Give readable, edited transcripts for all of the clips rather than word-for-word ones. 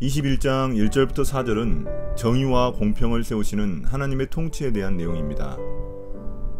21장 1절부터 4절은 정의와 공평을 세우시는 하나님의 통치에 대한 내용입니다.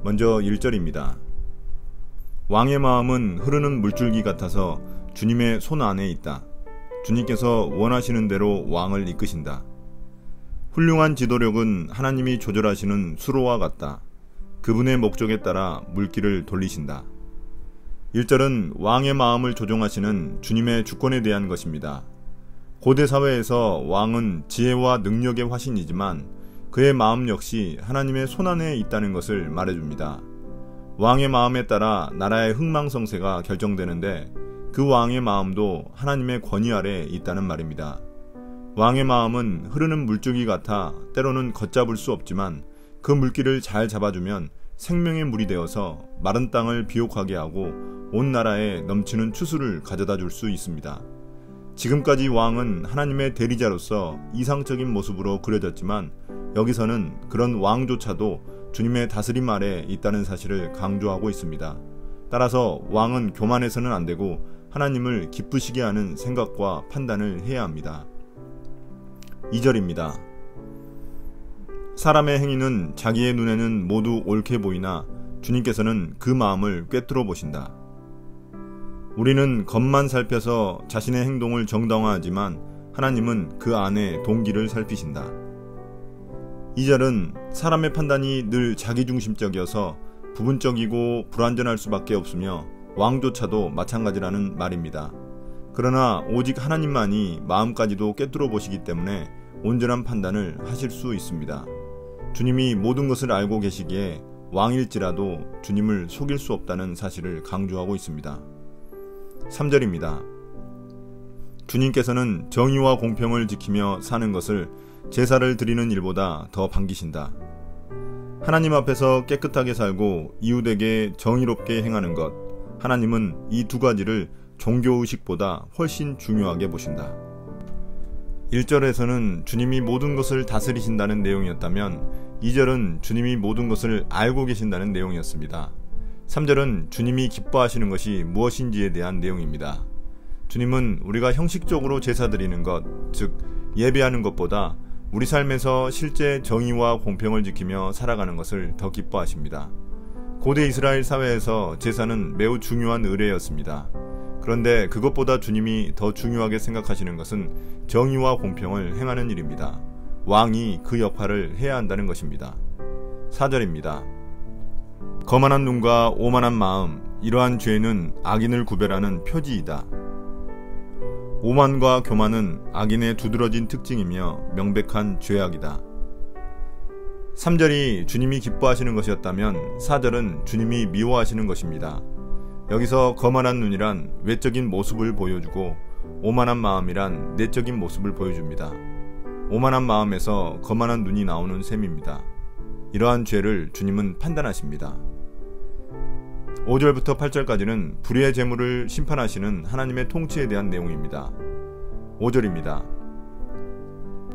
먼저 1절입니다. 왕의 마음은 흐르는 물줄기 같아서 주님의 손 안에 있다. 주님께서 원하시는 대로 왕을 이끄신다. 훌륭한 지도력은 하나님이 조절하시는 수로와 같다. 그분의 목적에 따라 물길을 돌리신다. 1절은 왕의 마음을 조종하시는 주님의 주권에 대한 것입니다. 고대 사회에서 왕은 지혜와 능력의 화신이지만 그의 마음 역시 하나님의 손안에 있다는 것을 말해줍니다. 왕의 마음에 따라 나라의 흥망성쇠가 결정되는데 그 왕의 마음도 하나님의 권위 아래 있다는 말입니다. 왕의 마음은 흐르는 물줄기 같아 때로는 걷잡을 수 없지만 그 물길을 잘 잡아주면 생명의 물이 되어서 마른 땅을 비옥하게 하고 온 나라에 넘치는 추수를 가져다 줄 수 있습니다. 지금까지 왕은 하나님의 대리자로서 이상적인 모습으로 그려졌지만 여기서는 그런 왕조차도 주님의 다스림 아래 있다는 사실을 강조하고 있습니다. 따라서 왕은 교만해서는 안 되고 하나님을 기쁘시게 하는 생각과 판단을 해야 합니다. 2절입니다. 사람의 행위는 자기의 눈에는 모두 옳게 보이나 주님께서는 그 마음을 꿰뚫어 보신다. 우리는 겉만 살펴서 자신의 행동을 정당화하지만 하나님은 그 안에 동기를 살피신다. 2절은 사람의 판단이 늘 자기중심적이어서 부분적이고 불완전할 수밖에 없으며 왕조차도 마찬가지라는 말입니다. 그러나 오직 하나님만이 마음까지도 꿰뚫어 보시기 때문에 온전한 판단을 하실 수 있습니다. 주님이 모든 것을 알고 계시기에 왕일지라도 주님을 속일 수 없다는 사실을 강조하고 있습니다. 3절입니다. 주님께서는 정의와 공평을 지키며 사는 것을 제사를 드리는 일보다 더 반기신다. 하나님 앞에서 깨끗하게 살고 이웃에게 정의롭게 행하는 것, 하나님은 이 두 가지를 종교의식보다 훨씬 중요하게 보신다. 1절에서는 주님이 모든 것을 다스리신다는 내용이었다면 2절은 주님이 모든 것을 알고 계신다는 내용이었습니다. 3절은 주님이 기뻐하시는 것이 무엇인지에 대한 내용입니다. 주님은 우리가 형식적으로 제사 드리는 것, 즉 예배하는 것보다 우리 삶에서 실제 정의와 공평을 지키며 살아가는 것을 더 기뻐하십니다. 고대 이스라엘 사회에서 제사는 매우 중요한 의례였습니다. 그런데 그것보다 주님이 더 중요하게 생각하시는 것은 정의와 공평을 행하는 일입니다. 왕이 그 역할을 해야 한다는 것입니다. 4절입니다. 거만한 눈과 오만한 마음, 이러한 죄는 악인을 구별하는 표지이다. 오만과 교만은 악인의 두드러진 특징이며 명백한 죄악이다. 3절이 주님이 기뻐하시는 것이었다면 4절은 주님이 미워하시는 것입니다. 여기서 거만한 눈이란 외적인 모습을 보여주고 오만한 마음이란 내적인 모습을 보여줍니다. 오만한 마음에서 거만한 눈이 나오는 셈입니다. 이러한 죄를 주님은 판단하십니다. 5절부터 8절까지는 불의의 재물을 심판하시는 하나님의 통치에 대한 내용입니다. 5절입니다.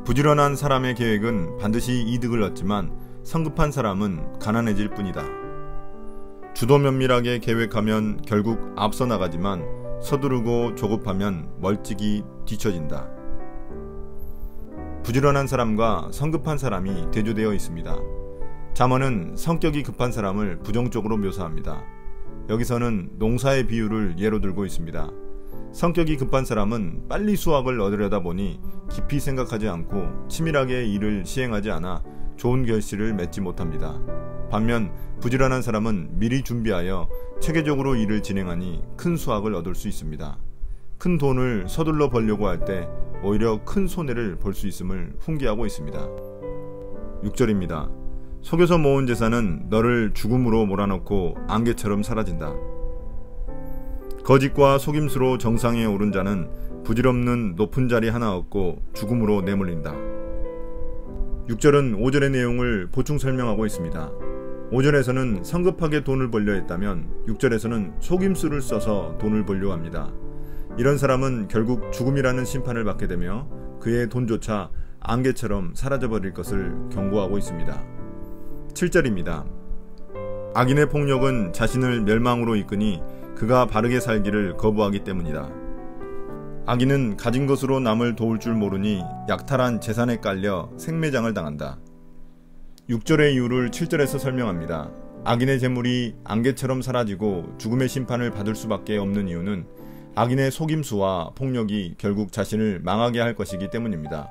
부지런한 사람의 계획은 반드시 이득을 얻지만 성급한 사람은 가난해질 뿐이다. 주도 면밀하게 계획하면 결국 앞서 나가지만 서두르고 조급하면 멀찍이 뒤처진다. 부지런한 사람과 성급한 사람이 대조되어 있습니다. 잠언은 성격이 급한 사람을 부정적으로 묘사합니다. 여기서는 농사의 비유를 예로 들고 있습니다. 성격이 급한 사람은 빨리 수확을 얻으려다 보니 깊이 생각하지 않고 치밀하게 일을 시행하지 않아 좋은 결실을 맺지 못합니다. 반면 부지런한 사람은 미리 준비하여 체계적으로 일을 진행하니 큰 수확을 얻을 수 있습니다. 큰 돈을 서둘러 벌려고 할 때 오히려 큰 손해를 볼 수 있음을 훈계하고 있습니다. 6절입니다. 속여서 모은 재산은 너를 죽음으로 몰아넣고 안개처럼 사라진다. 거짓과 속임수로 정상에 오른 자는 부질없는 높은 자리 하나 얻고 죽음으로 내몰린다. 6절은 5절의 내용을 보충 설명하고 있습니다. 5절에서는 성급하게 돈을 벌려 했다면 6절에서는 속임수를 써서 돈을 벌려 합니다. 이런 사람은 결국 죽음이라는 심판을 받게 되며 그의 돈조차 안개처럼 사라져버릴 것을 경고하고 있습니다. 7절입니다. 악인의 폭력은 자신을 멸망으로 이끄니 그가 바르게 살기를 거부하기 때문이다. 악인은 가진 것으로 남을 도울 줄 모르니 약탈한 재산에 깔려 생매장을 당한다. 6절의 이유를 7절에서 설명합니다. 악인의 재물이 안개처럼 사라지고 죽음의 심판을 받을 수밖에 없는 이유는 악인의 속임수와 폭력이 결국 자신을 망하게 할 것이기 때문입니다.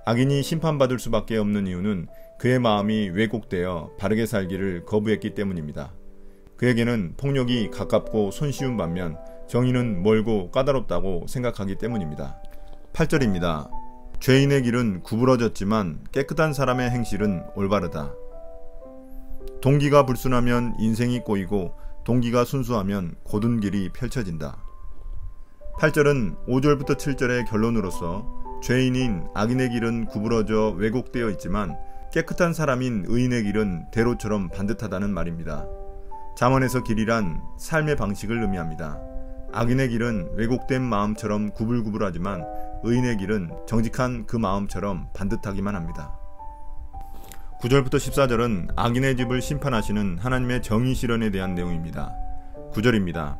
악인이 심판받을 수밖에 없는 이유는 그의 마음이 왜곡되어 바르게 살기를 거부했기 때문입니다. 그에게는 폭력이 가깝고 손쉬운 반면 정의는 멀고 까다롭다고 생각하기 때문입니다. 8절입니다. 죄인의 길은 구부러졌지만 깨끗한 사람의 행실은 올바르다. 동기가 불순하면 인생이 꼬이고 동기가 순수하면 곧은 길이 펼쳐진다. 8절은 5절부터 7절의 결론으로서 죄인인 악인의 길은 구부러져 왜곡되어 있지만 깨끗한 사람인 의인의 길은 대로처럼 반듯하다는 말입니다. 잠언에서 길이란 삶의 방식을 의미합니다. 악인의 길은 왜곡된 마음처럼 구불구불하지만 의인의 길은 정직한 그 마음처럼 반듯하기만 합니다. 9절부터 14절은 악인의 집을 심판하시는 하나님의 정의 실현에 대한 내용입니다. 9절입니다.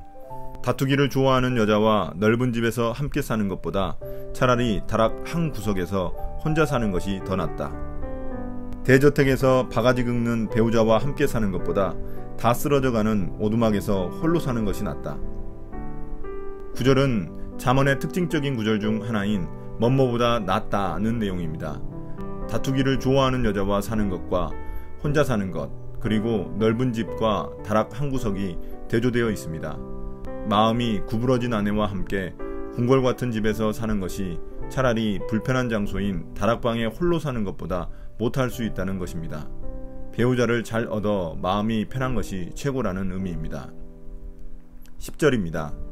다투기를 좋아하는 여자와 넓은 집에서 함께 사는 것보다 차라리 다락 한 구석에서 혼자 사는 것이 더 낫다. 대저택에서 바가지 긁는 배우자와 함께 사는 것보다 다 쓰러져가는 오두막에서 홀로 사는 것이 낫다. 9절은 잠언의 특징적인 구절 중 하나인 뭐뭐보다 낫다는 내용입니다. 다투기를 좋아하는 여자와 사는 것과 혼자 사는 것, 그리고 넓은 집과 다락 한 구석이 대조되어 있습니다. 마음이 구부러진 아내와 함께 궁궐 같은 집에서 사는 것이 차라리 불편한 장소인 다락방에 홀로 사는 것보다 못할 수 있다는 것입니다. 배우자를 잘 얻어 마음이 편한 것이 최고라는 의미입니다. 10절입니다.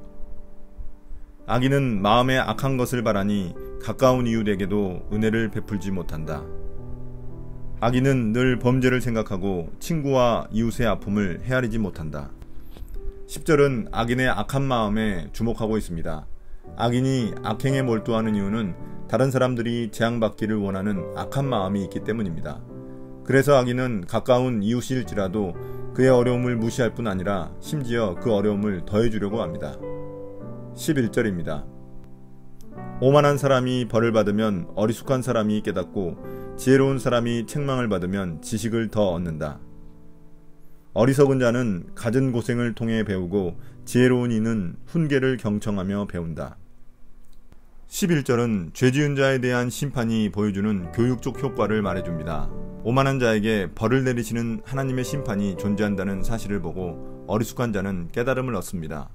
악인은 마음에 악한 것을 바라니 가까운 이웃에게도 은혜를 베풀지 못한다. 악인은 늘 범죄를 생각하고 친구와 이웃의 아픔을 헤아리지 못한다. 10절은 악인의 악한 마음에 주목하고 있습니다. 악인이 악행에 몰두하는 이유는 다른 사람들이 재앙받기를 원하는 악한 마음이 있기 때문입니다. 그래서 악인은 가까운 이웃일지라도 그의 어려움을 무시할 뿐 아니라 심지어 그 어려움을 더해주려고 합니다. 11절입니다. 오만한 사람이 벌을 받으면 어리숙한 사람이 깨닫고 지혜로운 사람이 책망을 받으면 지식을 더 얻는다. 어리석은 자는 갖은 고생을 통해 배우고 지혜로운 이는 훈계를 경청하며 배운다. 11절은 죄지은 자에 대한 심판이 보여주는 교육적 효과를 말해줍니다. 오만한 자에게 벌을 내리시는 하나님의 심판이 존재한다는 사실을 보고 어리숙한 자는 깨달음을 얻습니다.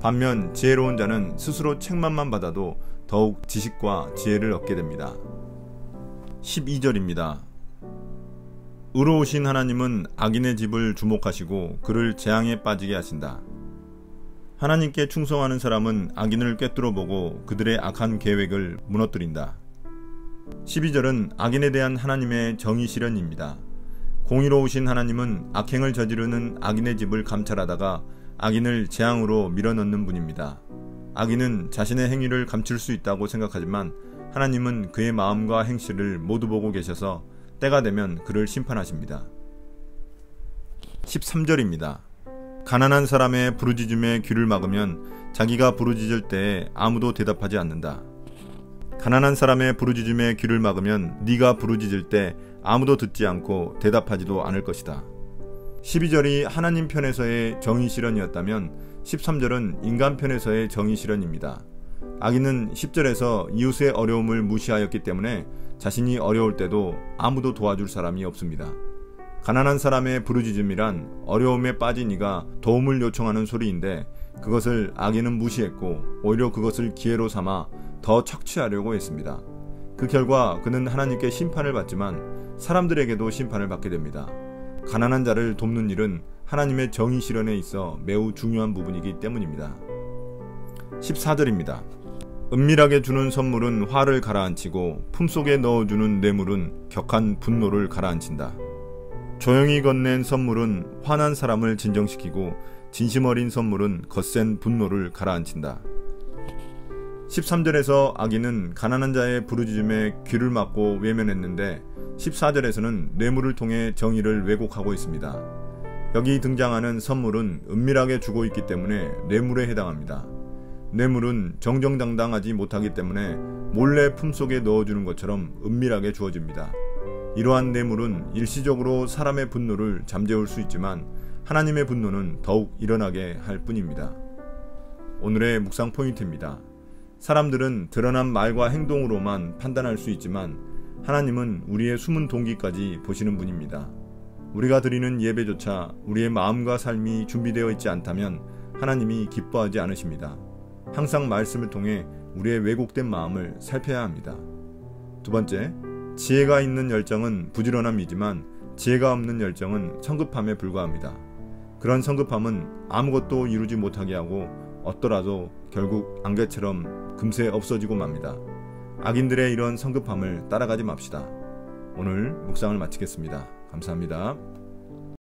반면 지혜로운 자는 스스로 책망만 받아도 더욱 지식과 지혜를 얻게 됩니다. 12절입니다. 의로우신 하나님은 악인의 집을 주목하시고 그를 재앙에 빠지게 하신다. 하나님께 충성하는 사람은 악인을 꿰뚫어 보고 그들의 악한 계획을 무너뜨린다. 12절은 악인에 대한 하나님의 정의 실현입니다. 공의로우신 하나님은 악행을 저지르는 악인의 집을 감찰하다가 악인을 재앙으로 밀어넣는 분입니다. 악인은 자신의 행위를 감출 수 있다고 생각하지만 하나님은 그의 마음과 행실을 모두 보고 계셔서 때가 되면 그를 심판하십니다. 13절입니다. 가난한 사람의 부르짖음에 귀를 막으면 자기가 부르짖을 때에 아무도 대답하지 않는다. 가난한 사람의 부르짖음에 귀를 막으면 네가 부르짖을 때 아무도 듣지 않고 대답하지도 않을 것이다. 12절이 하나님 편에서의 정의 실현이었다면 13절은 인간 편에서의 정의 실현입니다. 악인은 10절에서 이웃의 어려움을 무시하였기 때문에 자신이 어려울 때도 아무도 도와줄 사람이 없습니다. 가난한 사람의 부르짖음이란 어려움에 빠진 이가 도움을 요청하는 소리인데 그것을 악인은 무시했고 오히려 그것을 기회로 삼아 더 착취하려고 했습니다. 그 결과 그는 하나님께 심판을 받지만 사람들에게도 심판을 받게 됩니다. 가난한 자를 돕는 일은 하나님의 정의 실현에 있어 매우 중요한 부분이기 때문입니다. 14절입니다. 은밀하게 주는 선물은 화를 가라앉히고 품속에 넣어주는 뇌물은 격한 분노를 가라앉힌다. 조용히 건넨 선물은 화난 사람을 진정시키고 진심 어린 선물은 거센 분노를 가라앉힌다. 13절에서 악인은 가난한 자의 부르짖음에 귀를 막고 외면했는데 14절에서는 뇌물을 통해 정의를 왜곡하고 있습니다. 여기 등장하는 선물은 은밀하게 주고 있기 때문에 뇌물에 해당합니다. 뇌물은 정정당당하지 못하기 때문에 몰래 품속에 넣어주는 것처럼 은밀하게 주어집니다. 이러한 뇌물은 일시적으로 사람의 분노를 잠재울 수 있지만 하나님의 분노는 더욱 일어나게 할 뿐입니다. 오늘의 묵상 포인트입니다. 사람들은 드러난 말과 행동으로만 판단할 수 있지만 하나님은 우리의 숨은 동기까지 보시는 분입니다. 우리가 드리는 예배조차 우리의 마음과 삶이 준비되어 있지 않다면 하나님이 기뻐하지 않으십니다. 항상 말씀을 통해 우리의 왜곡된 마음을 살펴야 합니다. 두 번째, 지혜가 있는 열정은 부지런함이지만 지혜가 없는 열정은 성급함에 불과합니다. 그런 성급함은 아무것도 이루지 못하게 하고 얻더라도 결국 안개처럼 금세 없어지고 맙니다. 악인들의 이런 성급함을 따라가지 맙시다. 오늘 묵상을 마치겠습니다. 감사합니다.